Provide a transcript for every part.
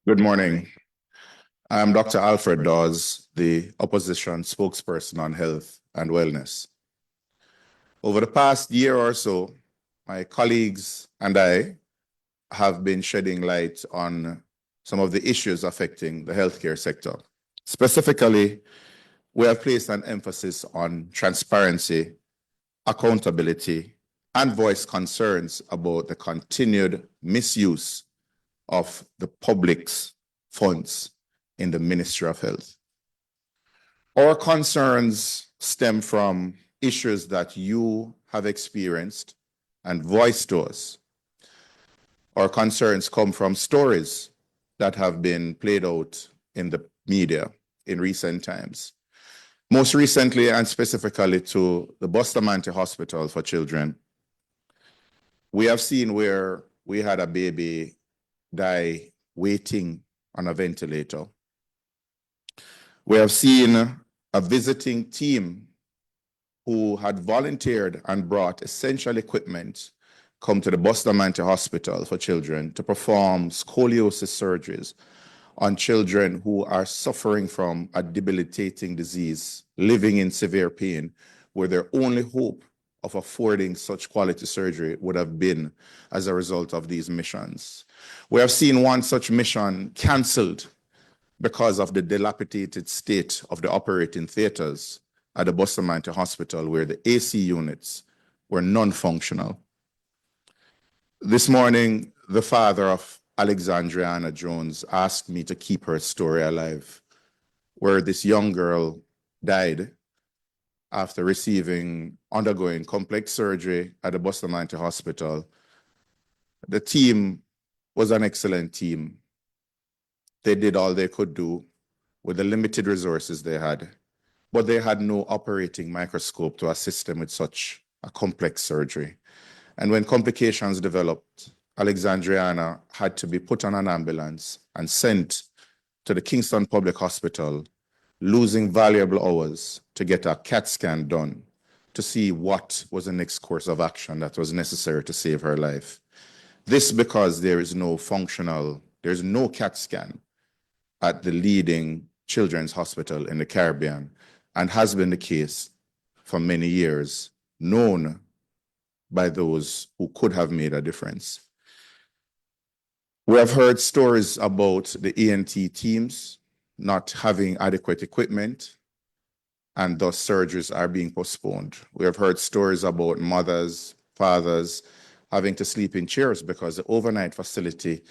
Good morning. I'm Dr. Alfred Dawes, the opposition spokesperson on health and wellness. Over the past year or so, my colleagues and I have been shedding light on some of the issues affecting the healthcare sector. Specifically, we have placed an emphasis on transparency, accountability, and voiced concerns about the continued misuse of the public's funds in the Ministry of Health. Our concerns stem from issues that you have experienced and voiced to us. Our concerns come from stories that have been played out in the media in recent times. Most recently, and specifically to the Bustamante Hospital for Children, we have seen where we had a baby die waiting on a ventilator. We have seen a visiting team who had volunteered and brought essential equipment come to the Bustamante Hospital for Children to perform scoliosis surgeries on children who are suffering from a debilitating disease, living in severe pain, where their only hope of affording such quality surgery would have been as a result of these missions. We have seen one such mission canceled because of the dilapidated state of the operating theaters at the Bustamante Hospital, where the AC units were non-functional. This morning, the father of Alexandriana Jones asked me to keep her story alive, where this young girl died after undergoing complex surgery at the Bustamante Hospital. The team was an excellent team. They did all they could do with the limited resources they had, but they had no operating microscope to assist them with such a complex surgery. And when complications developed, Alexandriana had to be put on an ambulance and sent to the Kingston Public Hospital, losing valuable hours to get a CAT scan done to see what was the next course of action that was necessary to save her life. This because there's no CAT scan at the leading children's hospital in the Caribbean, and has been the case for many years, known by those who could have made a difference. We have heard stories about the ENT teams not having adequate equipment, and thus surgeries are being postponed. We have heard stories about mothers, fathers having to sleep in chairs because the overnight facility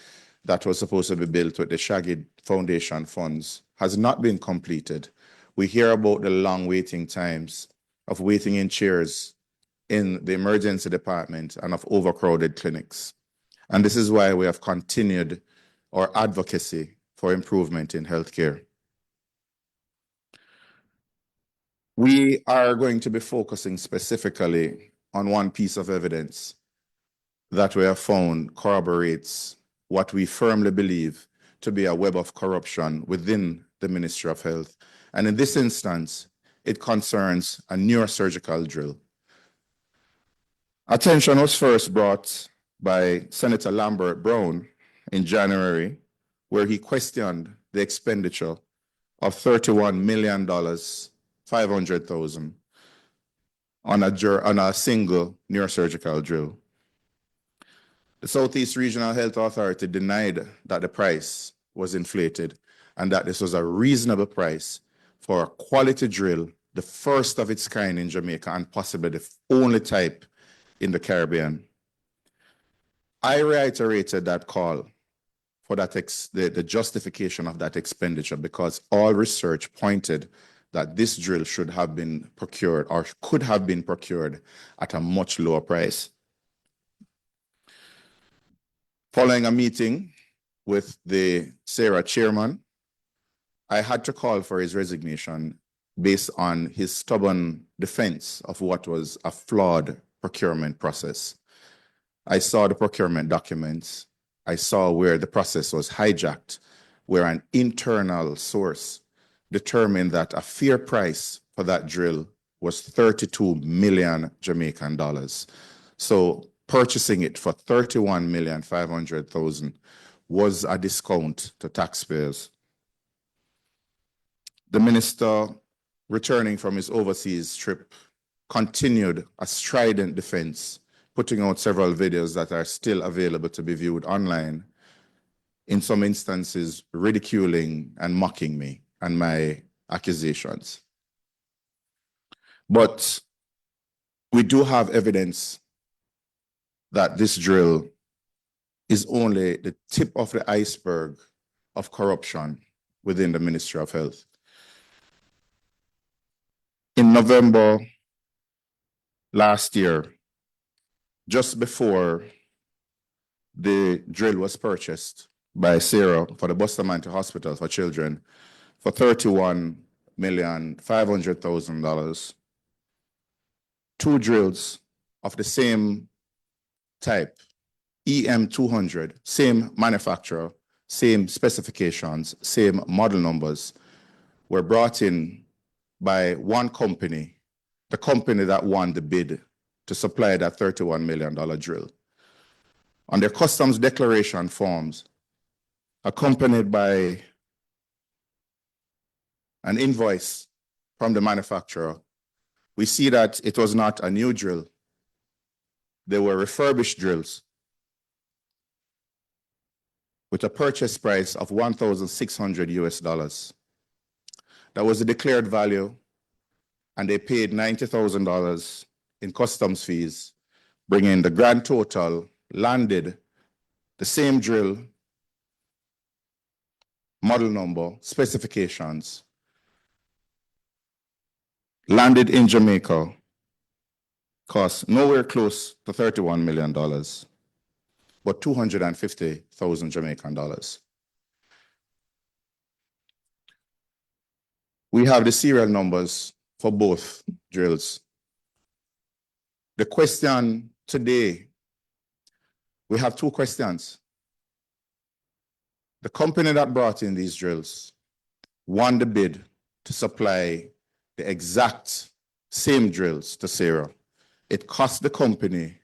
that was supposed to be built with the Shaggy Foundation funds has not been completed. We hear about the long waiting times of waiting in chairs in the emergency department and of overcrowded clinics. And this is why we have continued our advocacy for improvement in healthcare. We are going to be focusing specifically on one piece of evidence that we have found corroborates what we firmly believe to be a web of corruption within the Ministry of Health. And in this instance, it concerns a neurosurgical drill. Attention was first brought by Senator Lambert Brown in January, where he questioned the expenditure of $31,500,000 on a single neurosurgical drill. The Southeast Regional Health Authority denied that the price was inflated and that this was a reasonable price for a quality drill, the first of its kind in Jamaica and possibly the only type in the Caribbean. I reiterated that call for the justification of that expenditure because all research pointed that this drill should have been procured or could have been procured at a much lower price. Following a meeting with the SARA chairman, I had to call for his resignation based on his stubborn defense of what was a flawed procurement process. I saw the procurement documents. I saw where the process was hijacked, where an internal source determined that a fair price for that drill was 32 million Jamaican dollars. So purchasing it for $31,500,000 was a discount to taxpayers. The minister, returning from his overseas trip, continued a strident defense, putting out several videos that are still available to be viewed online, in some instances ridiculing and mocking me and my accusations. But we do have evidence that this drill is only the tip of the iceberg of corruption within the Ministry of Health. In November last year, just before the drill was purchased by Sarah for the Bustamante Hospital for Children for $31,500,000, two drills of the same type, EM200, same manufacturer, same specifications, same model numbers, were brought in by one company, the company that won the bid to supply that $31 million drill. On their customs declaration forms, accompanied by an invoice from the manufacturer, we see that it was not a new drill. They were refurbished drills with a purchase price of $1,600. That was the declared value, and they paid $90,000 in customs fees, bringing the grand total, landed the same drill, model number, specifications, landed in Jamaica, cost nowhere close to $31 million, but 250,000 Jamaican dollars. We have the serial numbers for both drills. The question today, we have two questions. The company that brought in these drills won the bid to supply the exact same drills to Sarah. It cost the company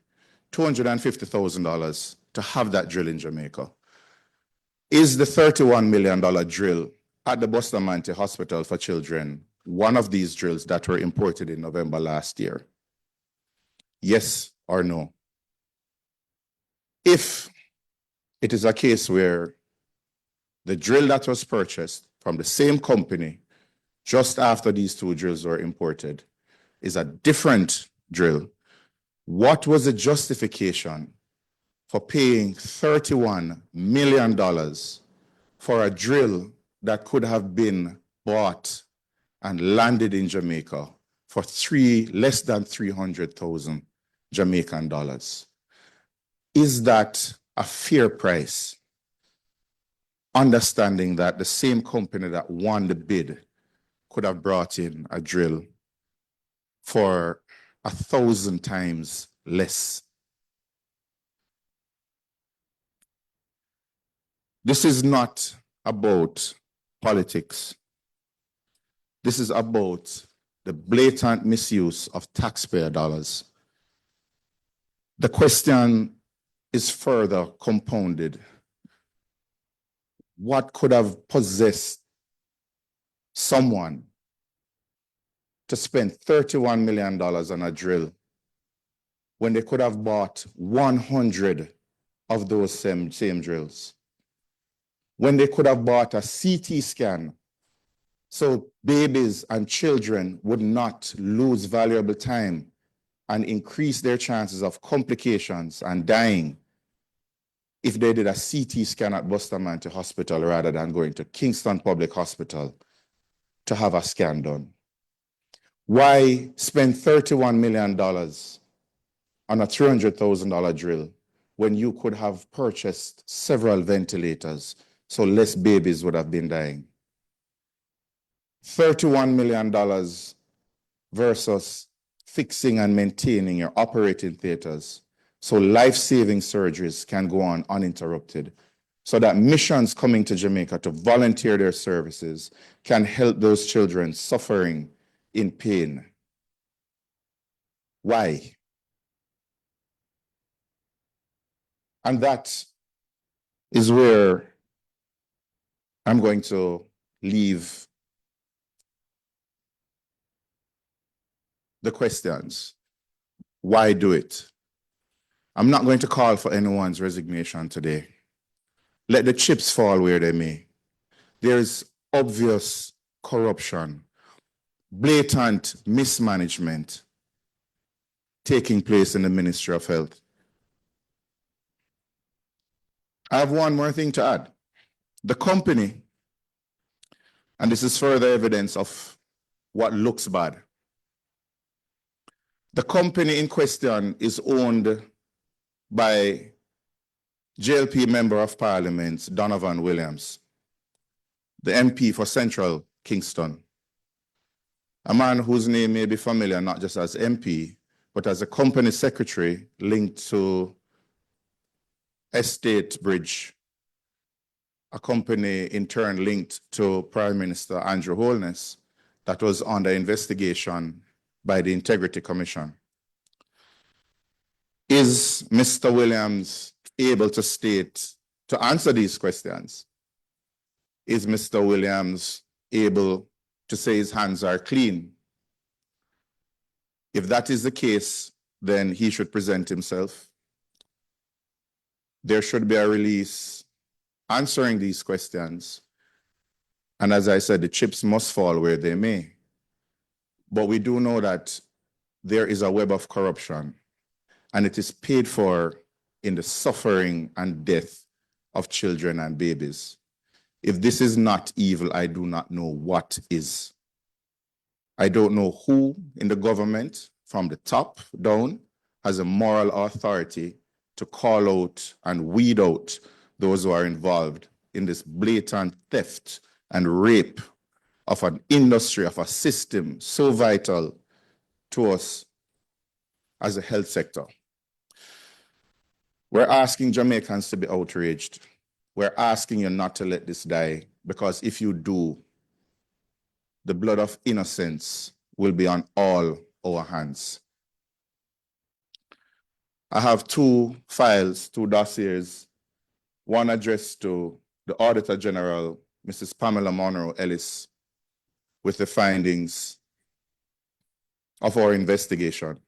$250,000 to have that drill in Jamaica. Is the $31 million drill at the Bustamante Hospital for Children one of these drills that were imported in November last year? Yes or no? If it is a case where the drill that was purchased from the same company just after these two drills were imported is a different drill, what was the justification for paying $31 million for a drill that could have been bought and landed in Jamaica for less than 300,000 Jamaican dollars? Is that a fair price? Understanding that the same company that won the bid could have brought in a drill for 1,000 times less. This is not about politics. This is about the blatant misuse of taxpayer dollars. The question is further compounded. What could have possessed someone to spend $31 million on a drill when they could have bought 100 of those same drills? When they could have bought a CT scan so babies and children would not lose valuable time and increase their chances of complications and dying if they did a CT scan at Bustamante Hospital rather than going to Kingston Public Hospital to have a scan done? Why spend $31 million on a $300,000 drill when you could have purchased several ventilators so less babies would have been dying? $31 million versus fixing and maintaining your operating theaters so life-saving surgeries can go on uninterrupted, so that missions coming to Jamaica to volunteer their services can help those children suffering in pain. Why? And that is where I'm going to leave the questions. Why do it? I'm not going to call for anyone's resignation today. Let the chips fall where they may. There is obvious corruption, blatant mismanagement taking place in the Ministry of Health. I have one more thing to add. The company, and this is further evidence of what looks bad. The company in question is owned by JLP Member of Parliament Donovan Williams, the MP for Central Kingston, a man whose name may be familiar not just as MP, but as a company secretary linked to Estate Bridge, a company in turn linked to Prime Minister Andrew Holness that was under investigation by the Integrity Commission. Is Mr. Williams able to state, to answer these questions? Is Mr. Williams able to say his hands are clean? If that is the case, then he should present himself. There should be a release answering these questions. And as I said, the chips must fall where they may. But we do know that there is a web of corruption, and it is paid for in the suffering and death of children and babies. If this is not evil, I do not know what is. I don't know who in the government, from the top down, has a moral authority to call out and weed out those who are involved in this blatant theft and rape of an industry, of a system so vital to us as a health sector. We're asking Jamaicans to be outraged. We're asking you not to let this die, because if you do, the blood of innocence will be on all our hands. I have two files, two dossiers, one addressed to the Auditor General, Mrs. Pamela Monroe Ellis, with the findings of our investigation.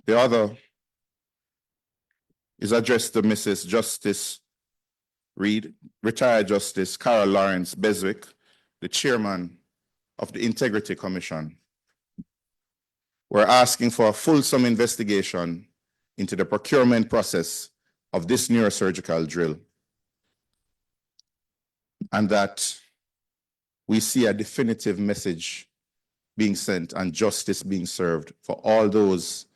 The other is addressed to Mrs. Justice Reed, retired Justice Carol Lawrence Beswick, the chairman of the Integrity Commission. We're asking for a fulsome investigation into the procurement process of this neurosurgical drill, and that we see a definitive message being sent and justice being served for all those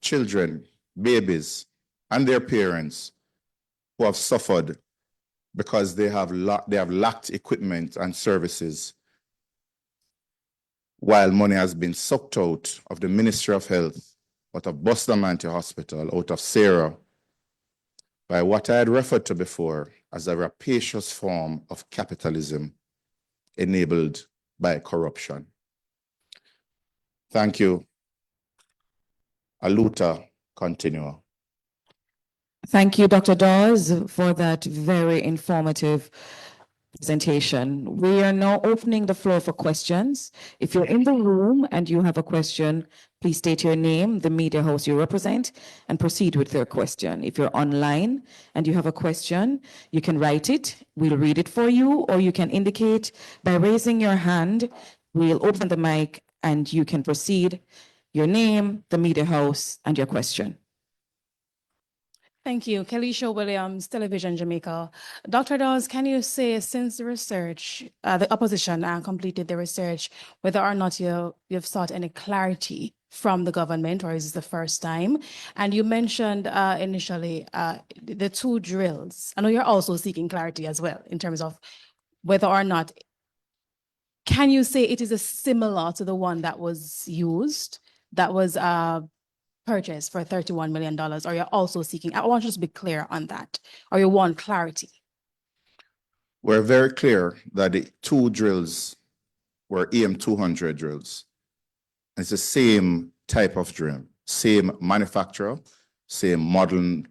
children, babies, and their parents who have suffered because they have lacked equipment and services, while money has been sucked out of the Ministry of Health, out of Bustamante Hospital, out of Sarah, by what I had referred to before as a rapacious form of capitalism enabled by corruption. Thank you. Aluta continua. Thank you, Dr. Dawes, for that very informative presentation. We are now opening the floor for questions. If you're in the room and you have a question, please state your name, the media house you represent, and proceed with your question. If you're online and you have a question, you can write it, we'll read it for you, or you can indicate by raising your hand. We'll open the mic and you can proceed. Your name, the media house, and your question. Thank you. Kelisha Williams, Television Jamaica. Dr. Dawes, can you say, since the research, the opposition completed the research, whether or not you've sought any clarity from the government, or is this the first time? And you mentioned initially the two drills. I know you're also seeking clarity as well in terms of whether or not, can you say it is similar to the one that was used, that was purchased for $31 million, or you're also seeking, I want you to be clear on that, or you want clarity? We're very clear that the two drills were AM200 drills. It's the same type of drill, same manufacturer, same model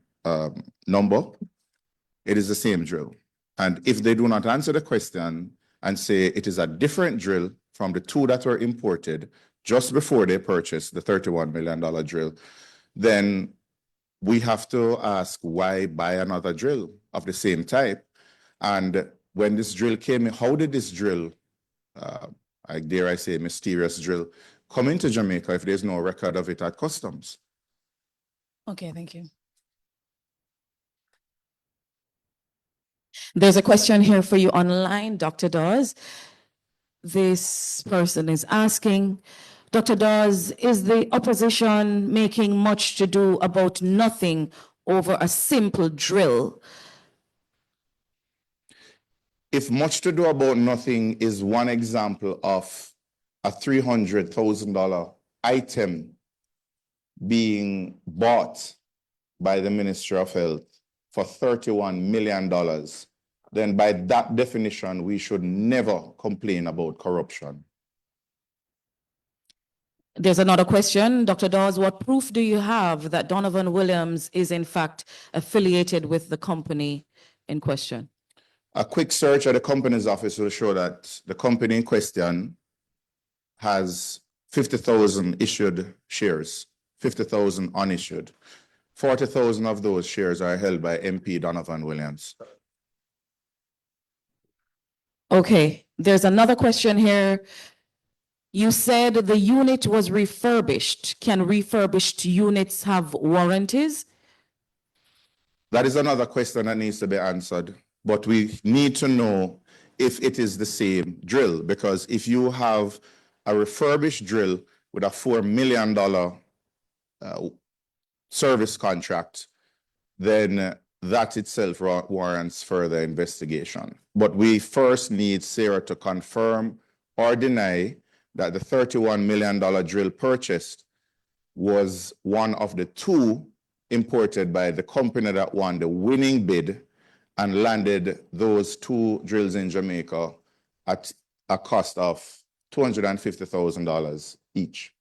number, it is the same drill. And if they do not answer the question and say it is a different drill from the two that were imported just before they purchased the $31 million drill, then we have to ask why buy another drill of the same type. And when this drill came in, how did this drill, I dare I say mysterious drill, come into Jamaica if there's no record of it at customs? Okay, thank you. There's a question here for you online, Dr. Dawes. This person is asking, Dr. Dawes, is the opposition making much to do about nothing over a simple drill? If much to do about nothing is one example of a $300,000 item being bought by the Ministry of Health for $31 million, then by that definition, we should never complain about corruption. There's another question. Dr. Dawes, what proof do you have that Donovan Williams is in fact affiliated with the company in question? A quick search at the company's office will show that the company in question has 50,000 issued shares, 50,000 unissued. 40,000 of those shares are held by MP Donovan Williams. Okay, there's another question here. You said the unit was refurbished. Can refurbished units have warranties? That is another question that needs to be answered, but we need to know if it is the same drill, because if you have a refurbished drill with a $4 million service contract, then that itself warrants further investigation. But we first need Sarah to confirm or deny that the $31 million drill purchased was one of the two imported by the company that won the winning bid and landed those two drills in Jamaica at a cost of $250,000 each.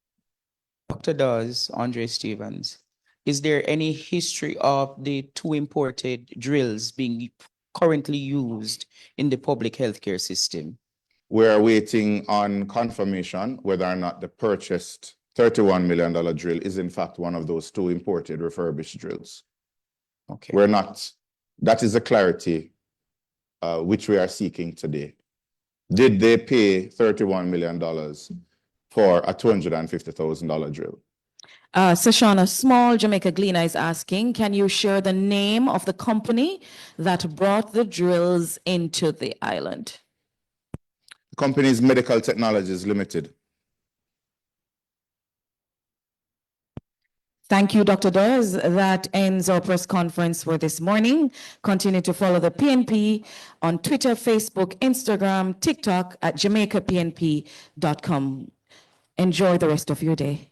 Dr. Dawes, Andre Stevens, is there any history of the two imported drills being currently used in the public healthcare system? We're waiting on confirmation whether or not the purchased $31 million drill is in fact one of those two imported refurbished drills. Okay. We're not, that is the clarity which we are seeking today. Did they pay $31 million for a $250,000 drill? Sashana Small, Jamaica Gleaner is asking, can you share the name of the company that brought the drills into the island? The company is Medical Technologies Limited. Thank you, Dr. Dawes. That ends our press conference for this morning. Continue to follow the PNP on Twitter, Facebook, Instagram, TikTok at JamaicaPNP.com. Enjoy the rest of your day.